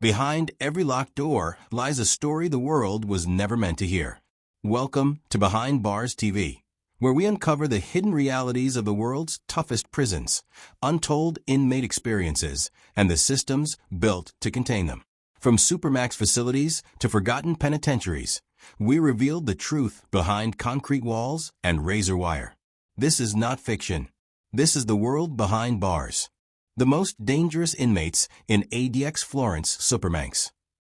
Behind every locked door lies a story the world was never meant to hear. Welcome to Behind Bars TV, where we uncover the hidden realities of the world's toughest prisons, untold inmate experiences, and the systems built to contain them. From Supermax facilities to forgotten penitentiaries, we revealed the truth behind concrete walls and razor wire. This is not fiction. This is the world behind bars. The most dangerous inmates in ADX Florence, Supermax.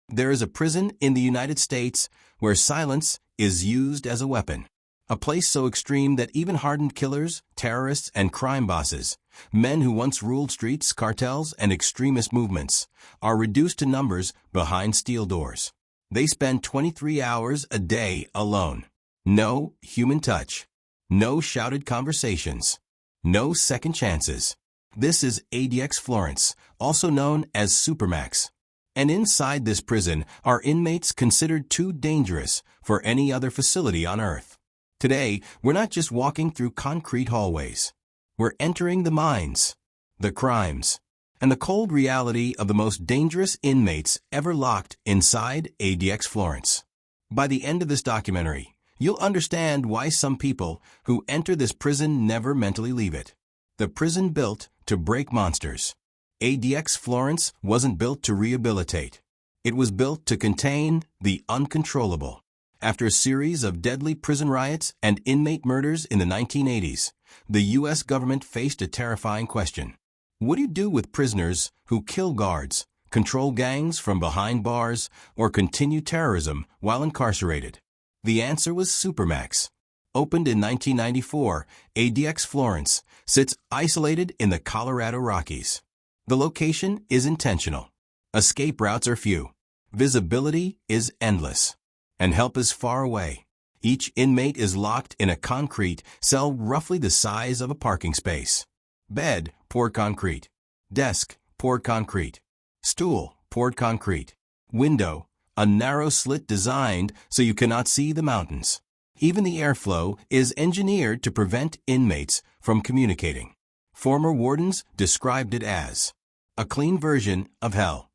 There is a prison in the United States where silence is used as a weapon. A place so extreme that even hardened killers, terrorists, and crime bosses, men who once ruled streets, cartels, and extremist movements, are reduced to numbers behind steel doors. They spend 23 hours a day alone. No human touch. No shouted conversations. No second chances. This is ADX Florence, also known as Supermax. And inside this prison are inmates considered too dangerous for any other facility on Earth. Today, we're not just walking through concrete hallways. We're entering the minds, the crimes, and the cold reality of the most dangerous inmates ever locked inside ADX Florence. By the end of this documentary, you'll understand why some people who enter this prison never mentally leave it. The prison built to break monsters. ADX Florence wasn't built to rehabilitate. It was built to contain the uncontrollable. After a series of deadly prison riots and inmate murders in the 1980s, the U.S. government faced a terrifying question. What do you do with prisoners who kill guards, control gangs from behind bars, or continue terrorism while incarcerated? The answer was Supermax. Opened in 1994, ADX Florence sits isolated in the Colorado Rockies. The location is intentional. Escape routes are few. Visibility is endless. And help is far away. Each inmate is locked in a concrete cell roughly the size of a parking space. Bed, poured concrete. Desk, poured concrete. Stool, poured concrete. Window, a narrow slit designed so you cannot see the mountains. Even the airflow is engineered to prevent inmates from communicating. Former wardens described it as a clean version of hell.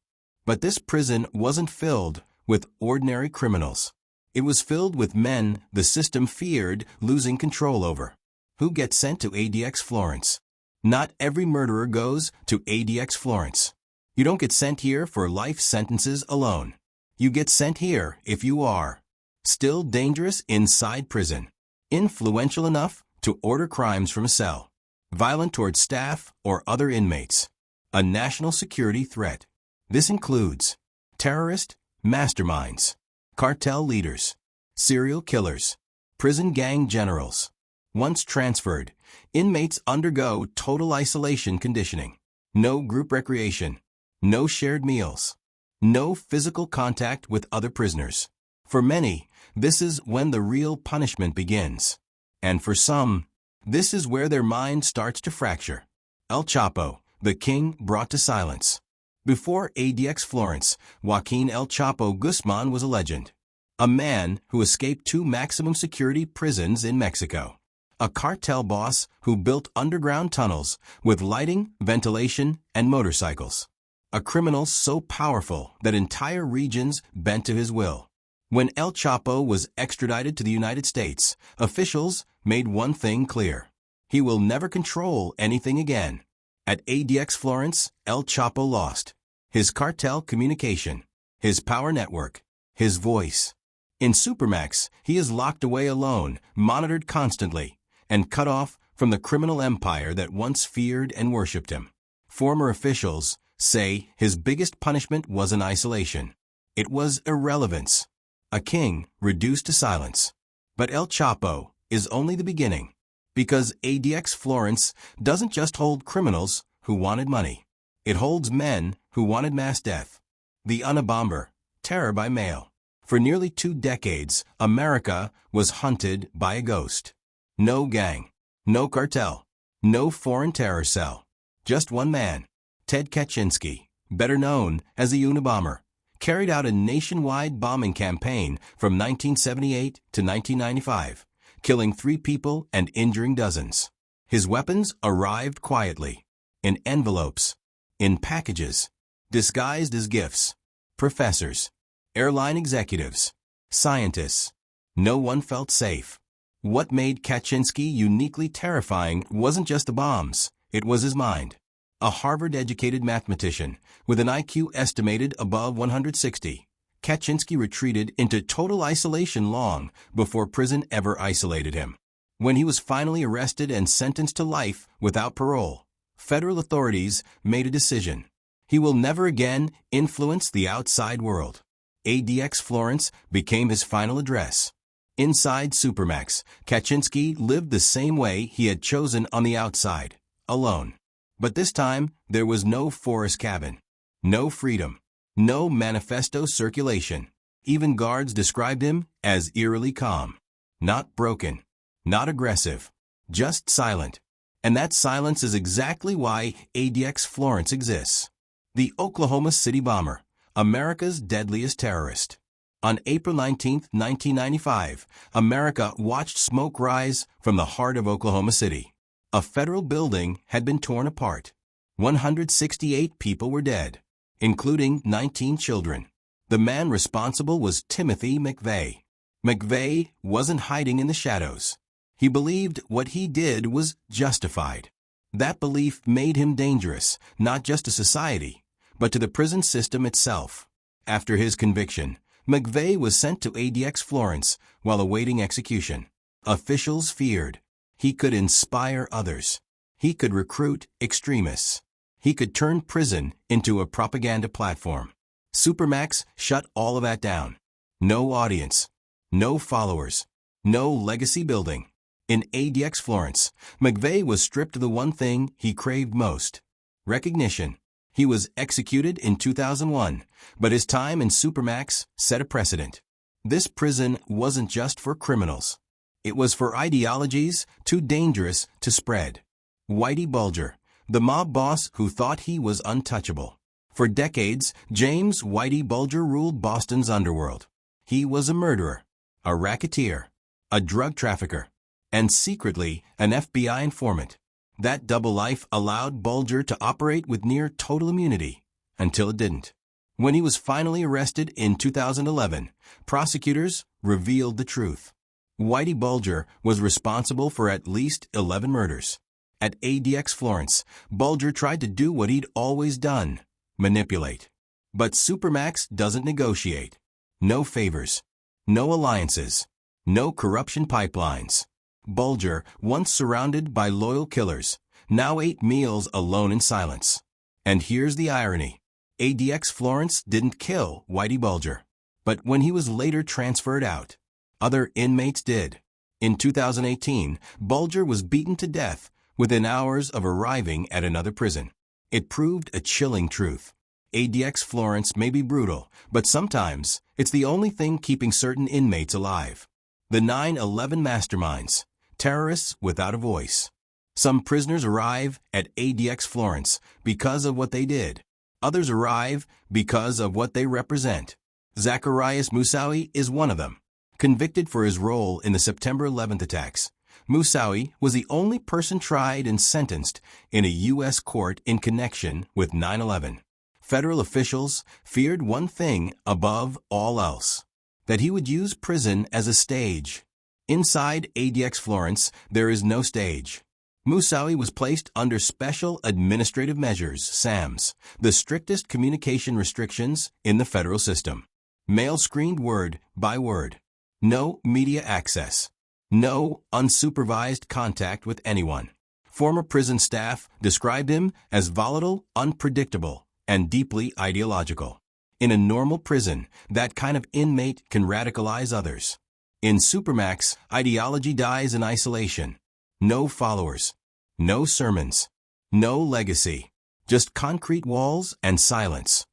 But this prison wasn't filled with ordinary criminals. It was filled with men the system feared losing control over. Who gets sent to ADX Florence? Not every murderer goes to ADX Florence. You don't get sent here for life sentences alone. You get sent here if you are still dangerous inside prison, influential enough to order crimes from a cell, violent towards staff or other inmates, a national security threat. This includes terrorist masterminds, cartel leaders, serial killers, prison gang generals. Once transferred, inmates undergo total isolation conditioning. No group recreation, no shared meals, no physical contact with other prisoners. For many, this is when the real punishment begins. And for some, this is where their mind starts to fracture. El Chapo, the king brought to silence. Before ADX Florence, Joaquin El Chapo Guzman was a legend. A man who escaped 2 maximum security prisons in Mexico. A cartel boss who built underground tunnels with lighting, ventilation, and motorcycles. A criminal so powerful that entire regions bent to his will. When El Chapo was extradited to the United States, officials made one thing clear. He will never control anything again. At ADX Florence, El Chapo lost his cartel communication, his power network, his voice. In Supermax, he is locked away alone, monitored constantly, and cut off from the criminal empire that once feared and worshipped him. Former officials say his biggest punishment wasn't isolation. It was irrelevance. A king reduced to silence. But El Chapo is only the beginning. Because ADX Florence doesn't just hold criminals who wanted money. It holds men who wanted mass death. The Unabomber, terror by mail. For nearly 2 decades, America was hunted by a ghost. No gang, no cartel, no foreign terror cell. Just one man, Ted Kaczynski, better known as the Unabomber, carried out a nationwide bombing campaign from 1978 to 1995, killing 3 people and injuring dozens. His weapons arrived quietly, in envelopes, in packages, disguised as gifts. professors, airline executives, scientists. No one felt safe. What made Kaczynski uniquely terrifying wasn't just the bombs, it was his mind. A Harvard-educated mathematician with an IQ estimated above 160, Kaczynski retreated into total isolation long before prison ever isolated him. When he was finally arrested and sentenced to life without parole, federal authorities made a decision. He will never again influence the outside world. ADX Florence became his final address. Inside Supermax, Kaczynski lived the same way he had chosen on the outside, alone. But this time, there was no forest cabin, no freedom, no manifesto circulation. Even guards described him as eerily calm. Not broken, not aggressive, just silent. And that silence is exactly why ADX Florence exists. The Oklahoma City bomber, America's deadliest terrorist. On April 19, 1995, America watched smoke rise from the heart of Oklahoma City. A federal building had been torn apart. 168 people were dead, including 19 children. The man responsible was Timothy McVeigh. McVeigh wasn't hiding in the shadows. He believed what he did was justified. That belief made him dangerous, not just to society, but to the prison system itself. After his conviction, McVeigh was sent to ADX Florence while awaiting execution. Officials feared. He could inspire others. He could recruit extremists. He could turn prison into a propaganda platform. Supermax shut all of that down. No audience. No followers. No legacy building. In ADX Florence, McVeigh was stripped of the one thing he craved most: recognition. He was executed in 2001, but his time in Supermax set a precedent. This prison wasn't just for criminals. It was for ideologies too dangerous to spread. Whitey Bulger, the mob boss who thought he was untouchable. For decades, James Whitey Bulger ruled Boston's underworld. He was a murderer, a racketeer, a drug trafficker, and secretly an FBI informant. That double life allowed Bulger to operate with near total immunity, until it didn't. When he was finally arrested in 2011, prosecutors revealed the truth. Whitey Bulger was responsible for at least 11 murders. At ADX Florence, Bulger tried to do what he'd always done: manipulate. But Supermax doesn't negotiate. No favors. No alliances. No corruption pipelines. Bulger, once surrounded by loyal killers, now ate meals alone in silence. And here's the irony. ADX Florence didn't kill Whitey Bulger. But when he was later transferred out, other inmates did. In 2018, Bulger was beaten to death within hours of arriving at another prison. It proved a chilling truth. ADX Florence may be brutal, but sometimes it's the only thing keeping certain inmates alive. The 9/11 masterminds, terrorists without a voice. Some prisoners arrive at ADX Florence because of what they did. Others arrive because of what they represent. Zacarias Moussaoui is one of them. Convicted for his role in the September 11th attacks, Moussaoui was the only person tried and sentenced in a U.S. court in connection with 9/11. Federal officials feared one thing above all else: that he would use prison as a stage. Inside ADX Florence, there is no stage. Moussaoui was placed under Special Administrative Measures, SAMs, the strictest communication restrictions in the federal system. Mail screened word by word. No media access. No unsupervised contact with anyone. Former prison staff described him as volatile, unpredictable, and deeply ideological. In a normal prison, that kind of inmate can radicalize others. In Supermax, ideology dies in isolation. No followers. No sermons. No legacy. Just concrete walls and silence.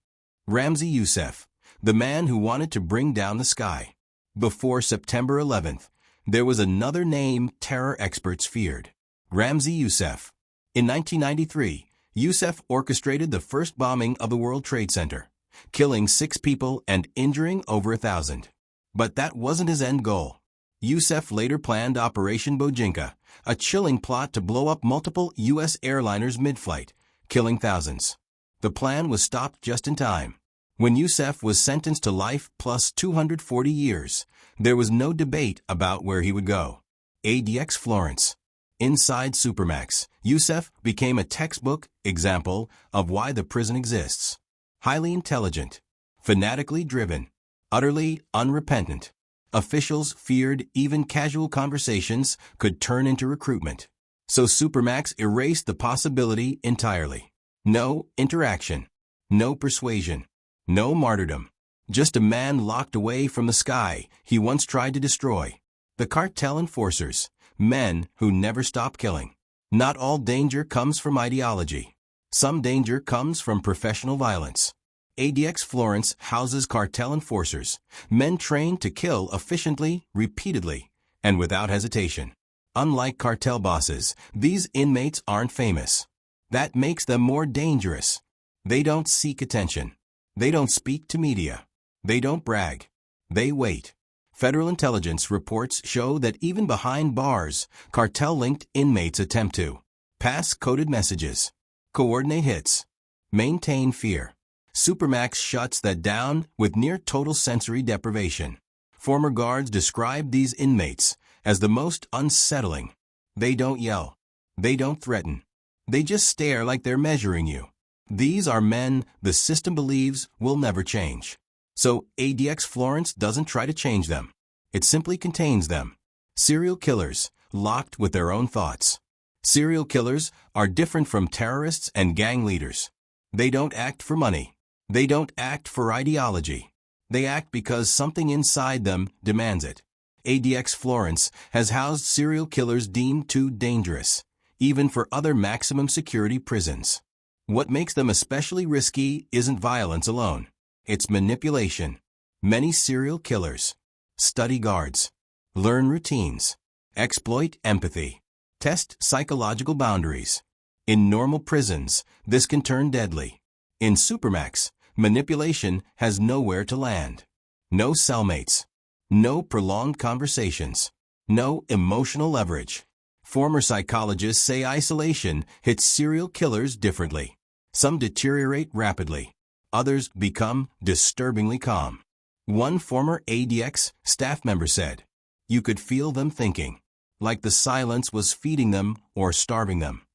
Ramzi Youssef, the man who wanted to bring down the sky. Before September 11th, there was another name terror experts feared: Ramzi Youssef. In 1993, Youssef orchestrated the first bombing of the World Trade Center, killing 6 people and injuring over 1,000. But that wasn't his end goal. Youssef later planned Operation Bojinka, a chilling plot to blow up multiple U.S. airliners mid-flight, killing thousands. The plan was stopped just in time. When Youssef was sentenced to life plus 240 years, there was no debate about where he would go. ADX Florence. Inside Supermax, Youssef became a textbook example of why the prison exists. Highly intelligent, fanatically driven, utterly unrepentant. Officials feared even casual conversations could turn into recruitment. So Supermax erased the possibility entirely. No interaction, no persuasion, no martyrdom. Just a man locked away from the sky he once tried to destroy. The cartel enforcers, men who never stop killing. Not all danger comes from ideology. Some danger comes from professional violence. ADX Florence houses cartel enforcers, men trained to kill efficiently, repeatedly, and without hesitation. Unlike cartel bosses, these inmates aren't famous. That makes them more dangerous. They don't seek attention. They don't speak to media. They don't brag. They wait. Federal intelligence reports show that even behind bars, cartel-linked inmates attempt to pass coded messages, coordinate hits, maintain fear. Supermax shuts that down with near-total sensory deprivation. Former guards describe these inmates as the most unsettling. They don't yell. They don't threaten. They just stare like they're measuring you. These are men the system believes will never change. So ADX Florence doesn't try to change them. It simply contains them. Serial killers, locked with their own thoughts. Serial killers are different from terrorists and gang leaders. They don't act for money. They don't act for ideology. They act because something inside them demands it. ADX Florence has housed serial killers deemed too dangerous, even for other maximum security prisons. What makes them especially risky isn't violence alone. It's manipulation. Many serial killers study guards, learn routines, exploit empathy, test psychological boundaries. In normal prisons, this can turn deadly. In Supermax, manipulation has nowhere to land. No cellmates, no prolonged conversations, no emotional leverage. Former psychologists say isolation hits serial killers differently. Some deteriorate rapidly. Others become disturbingly calm. One former ADX staff member said, "You could feel them thinking, like the silence was feeding them or starving them."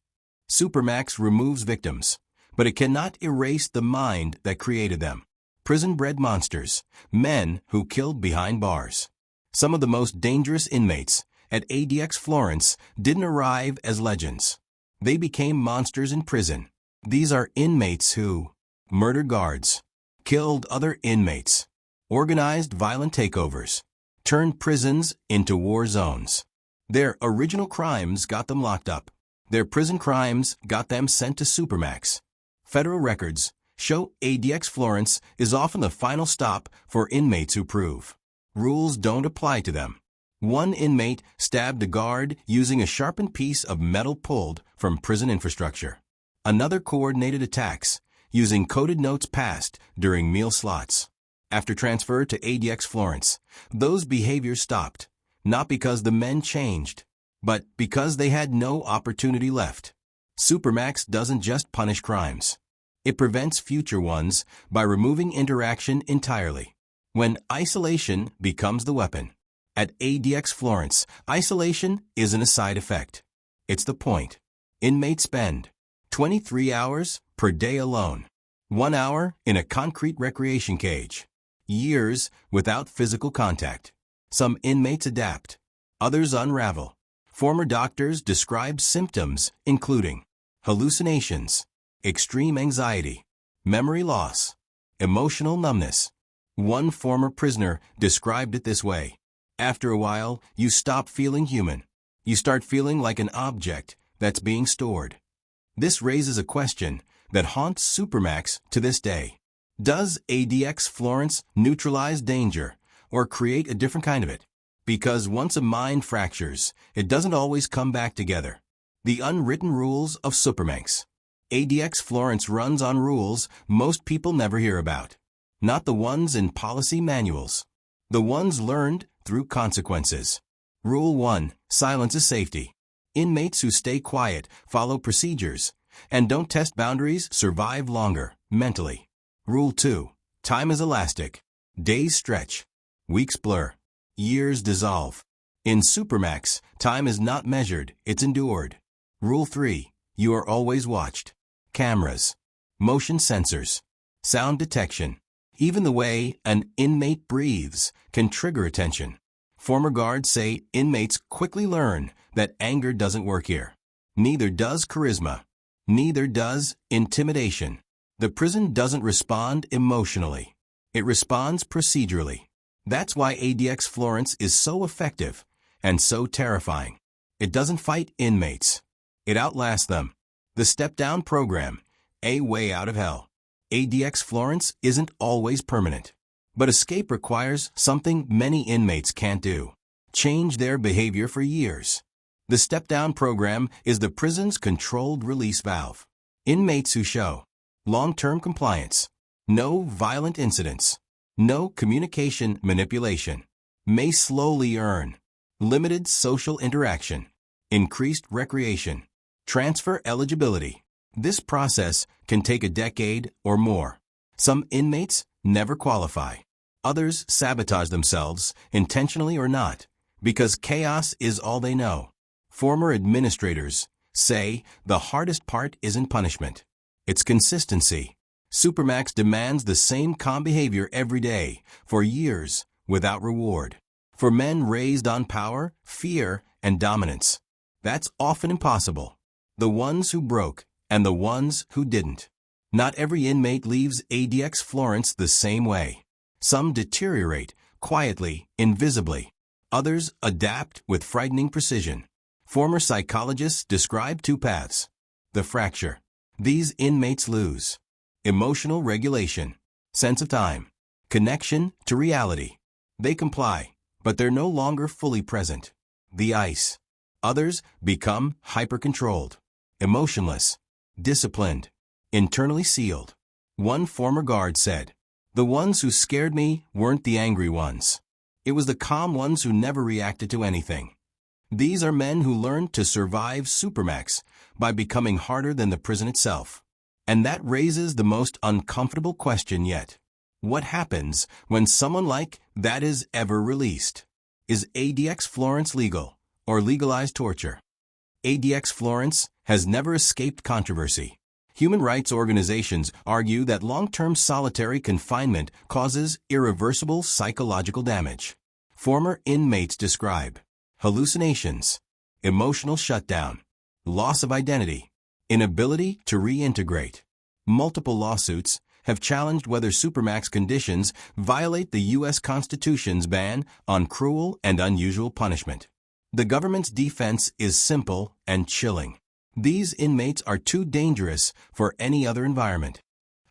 Supermax removes victims, but it cannot erase the mind that created them. Prison-bred monsters, men who killed behind bars. Some of the most dangerous inmates at ADX Florence didn't arrive as legends. They became monsters in prison. These are inmates who murdered guards, killed other inmates, organized violent takeovers, turned prisons into war zones. Their original crimes got them locked up. Their prison crimes got them sent to Supermax. Federal records show ADX Florence is often the final stop for inmates who prove rules don't apply to them. One inmate stabbed a guard using a sharpened piece of metal pulled from prison infrastructure. Another coordinated attacks using coded notes passed during meal slots. After transfer to ADX Florence, those behaviors stopped, not because the men changed, but because they had no opportunity left. Supermax doesn't just punish crimes. It prevents future ones by removing interaction entirely. When isolation becomes the weapon. At ADX Florence, isolation isn't a side effect. It's the point. Inmates spend 23 hours per day alone. 1 hour in a concrete recreation cage. Years without physical contact. Some inmates adapt. Others unravel. Former doctors describe symptoms including hallucinations, extreme anxiety, memory loss, emotional numbness. One former prisoner described it this way: after a while, you stop feeling human. You start feeling like an object that's being stored. This raises a question that haunts Supermax to this day. Does ADX Florence neutralize danger or create a different kind of it? Because once a mind fractures, it doesn't always come back together. The unwritten rules of Supermax. ADX Florence runs on rules most people never hear about. Not the ones in policy manuals. The ones learned through consequences. Rule 1. Silence is safety. Inmates who stay quiet, follow procedures, and don't test boundaries survive longer, mentally. Rule 2. Time is elastic. Days stretch. Weeks blur. Years dissolve. In Supermax, time is not measured, it's endured. Rule 3. You are always watched. Cameras. Motion sensors. Sound detection. Even the way an inmate breathes can trigger attention. Former guards say inmates quickly learn that anger doesn't work here. Neither does charisma. Neither does intimidation. The prison doesn't respond emotionally. It responds procedurally. That's why ADX Florence is so effective and so terrifying. It doesn't fight inmates. It outlasts them. The step-down program, A Way Out of Hell. ADX Florence isn't always permanent. But escape requires something many inmates can't do. Change their behavior for years. The step-down program is the prison's controlled release valve. Inmates who show long-term compliance, no violent incidents, no communication manipulation, may slowly earn limited social interaction, increased recreation, transfer eligibility. This process can take a decade or more. Some inmates never qualify. Others sabotage themselves, intentionally or not, because chaos is all they know. Former administrators say the hardest part isn't punishment. It's consistency. Supermax demands the same calm behavior every day, for years, without reward. For men raised on power, fear, and dominance, that's often impossible. The ones who broke and the ones who didn't. Not every inmate leaves ADX Florence the same way. Some deteriorate quietly, invisibly. Others adapt with frightening precision. Former psychologists describe two paths. The fracture. These inmates lose emotional regulation, sense of time, connection to reality. They comply, but they're no longer fully present. The ice. Others become hyper-controlled, emotionless, disciplined, internally sealed. One former guard said, "The ones who scared me weren't the angry ones. It was the calm ones who never reacted to anything." These are men who learned to survive Supermax by becoming harder than the prison itself. And that raises the most uncomfortable question yet. What happens when someone like that is ever released? Is ADX Florence legal or legalized torture? ADX Florence has never escaped controversy. Human rights organizations argue that long-term solitary confinement causes irreversible psychological damage. Former inmates describe hallucinations, emotional shutdown, loss of identity, inability to reintegrate. Multiple lawsuits have challenged whether Supermax conditions violate the U.S. Constitution's ban on cruel and unusual punishment. The government's defense is simple and chilling. These inmates are too dangerous for any other environment.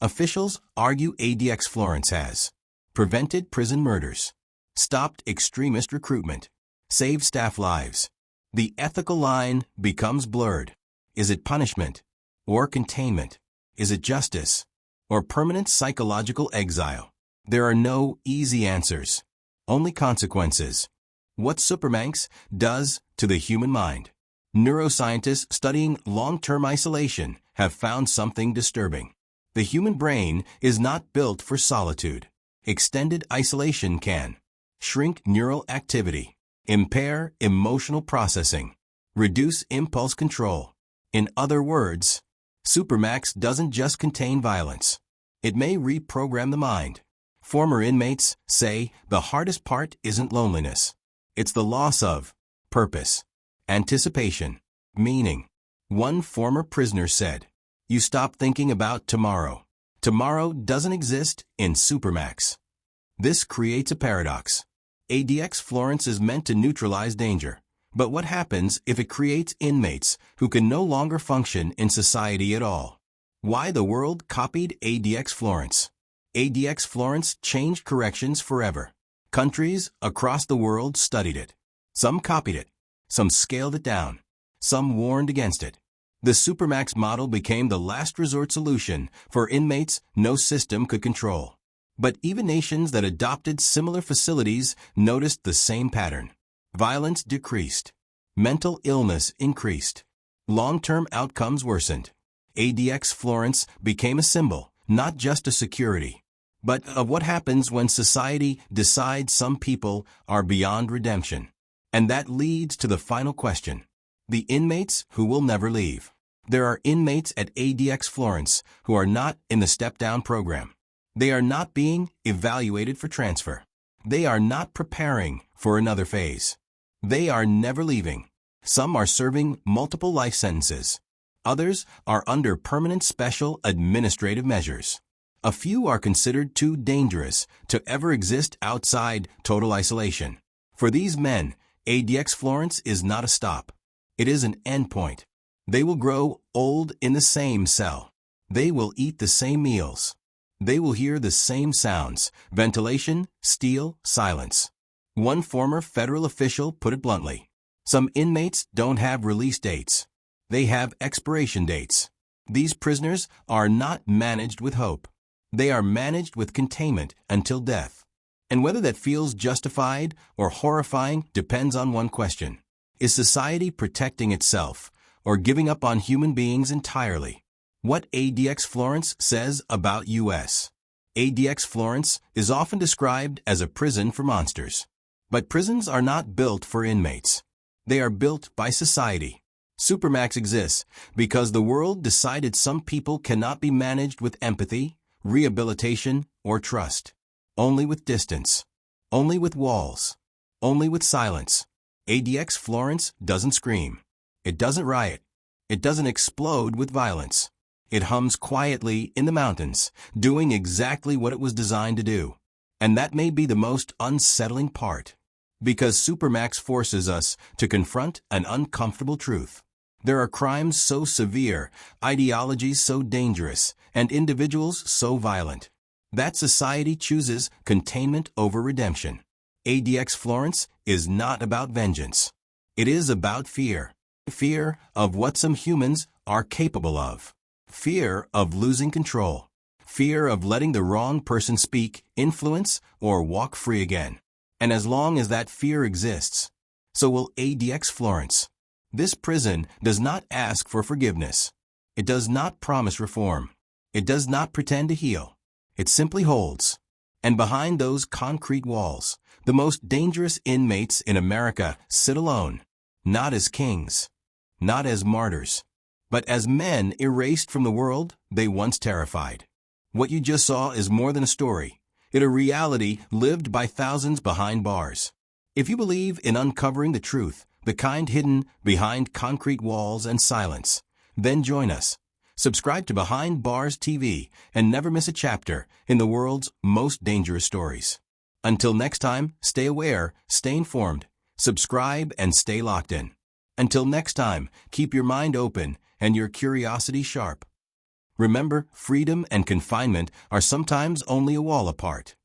Officials argue ADX Florence has prevented prison murders, stopped extremist recruitment, saved staff lives. The ethical line becomes blurred. Is it punishment or containment? Is it justice or permanent psychological exile? There are no easy answers, only consequences. What Supermax does to the human mind. Neuroscientists studying long-term isolation have found something disturbing. The human brain is not built for solitude. Extended isolation can shrink neural activity, impair emotional processing, reduce impulse control. In other words, Supermax doesn't just contain violence. It may reprogram the mind. Former inmates say the hardest part isn't loneliness. It's the loss of purpose, anticipation, meaning. One former prisoner said, "You stop thinking about tomorrow. Tomorrow doesn't exist in Supermax." This creates a paradox. ADX Florence is meant to neutralize danger. But what happens if it creates inmates who can no longer function in society at all? Why the world copied ADX Florence. ADX Florence changed corrections forever. Countries across the world studied it. Some copied it. Some scaled it down. Some warned against it. The Supermax model became the last resort solution for inmates no system could control. But even nations that adopted similar facilities noticed the same pattern. Violence decreased. Mental illness increased. Long-term outcomes worsened. ADX Florence became a symbol, not just a security. but of what happens when society decides some people are beyond redemption. And that leads to the final question: the inmates who will never leave. There are inmates at ADX Florence who are not in the step-down program. They are not being evaluated for transfer. They are not preparing for another phase. They are never leaving. Some are serving multiple life sentences. Others are under permanent special administrative measures. A few are considered too dangerous to ever exist outside total isolation. For these men, ADX Florence is not a stop. It is an endpoint. They will grow old in the same cell. They will eat the same meals. They will hear the same sounds: ventilation, steel, silence. One former federal official put it bluntly: some inmates don't have release dates. They have expiration dates. These prisoners are not managed with hope. They are managed with containment until death. And whether that feels justified or horrifying depends on one question: is society protecting itself or giving up on human beings entirely? What ADX Florence says about U.S. ADX Florence is often described as a prison for monsters. But prisons are not built for inmates. They are built by society. Supermax exists because the world decided some people cannot be managed with empathy, rehabilitation, or trust. Only with distance. Only with walls. Only with silence. ADX Florence doesn't scream. It doesn't riot. It doesn't explode with violence. It hums quietly in the mountains, doing exactly what it was designed to do. And that may be the most unsettling part. Because Supermax forces us to confront an uncomfortable truth. There are crimes so severe, ideologies so dangerous, and individuals so violent that society chooses containment over redemption. ADX Florence is not about vengeance. It is about fear. Fear of what some humans are capable of. Fear of losing control. Fear of letting the wrong person speak, influence, or walk free again. And as long as that fear exists, so will ADX Florence. This prison does not ask for forgiveness. It does not promise reform. It does not pretend to heal. It simply holds. And behind those concrete walls, the most dangerous inmates in America sit alone, not as kings, not as martyrs, but as men erased from the world they once terrified. What you just saw is more than a story. It is a reality lived by thousands behind bars. If you believe in uncovering the truth, the kind hidden behind concrete walls and silence, then join us. Subscribe to Behind Bars TV and never miss a chapter in the world's most dangerous stories. Until next time, stay aware, stay informed, subscribe, and stay locked in. Until next time, keep your mind open and your curiosity sharp. Remember, freedom and confinement are sometimes only a wall apart.